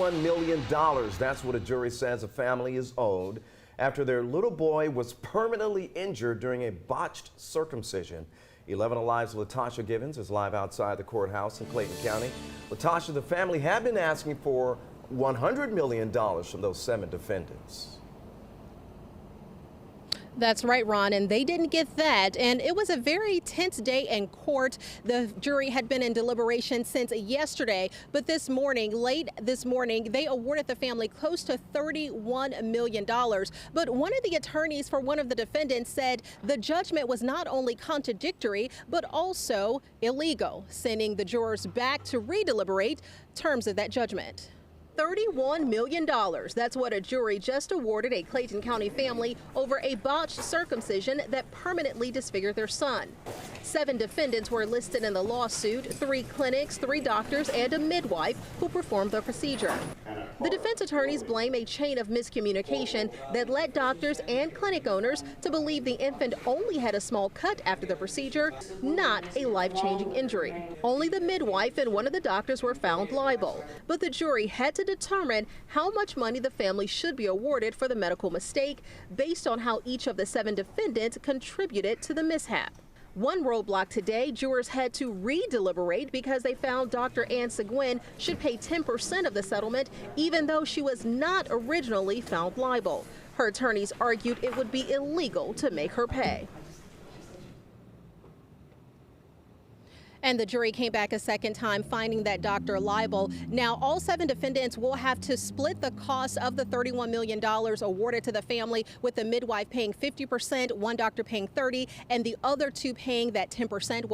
$1 million. That's what a jury says a family is owed after their little boy was permanently injured during a botched circumcision. 11 Alive's Latasha Givens is live outside the courthouse in Clayton County. Latasha, the family had been asking for $100 million from those 7 defendants. That's right, Ron, and they didn't get that. And it was a very tense day in court. The jury had been in deliberation since yesterday, but late this morning, they awarded the family close to $31 million. But one of the attorneys for one of the defendants said the judgment was not only contradictory, but also illegal, sending the jurors back to redeliberate terms of that judgment. $31 million. That's what a jury just awarded a Clayton County family over a botched circumcision that permanently disfigured their son. 7 defendants were listed in the lawsuit, 3 clinics, 3 doctors, and a midwife who performed the procedure. The defense attorneys blame a chain of miscommunication that led doctors and clinic owners to believe the infant only had a small cut after the procedure, not a life-changing injury. Only the midwife and one of the doctors were found liable, but the jury had to determine how much money the family should be awarded for the medical mistake based on how each of the 7 defendants contributed to the mishap. One roadblock today, jurors had to re-deliberate because they found Dr. Ann Seguin should pay 10% of the settlement, even though she was not originally found liable. Her attorneys argued it would be illegal to make her pay. And the jury came back a second time, finding that doctor liable. Now, all 7 defendants will have to split the cost of the $31 million awarded to the family, with the midwife paying 50%, one doctor paying 30%, and the other 2 paying that 10%.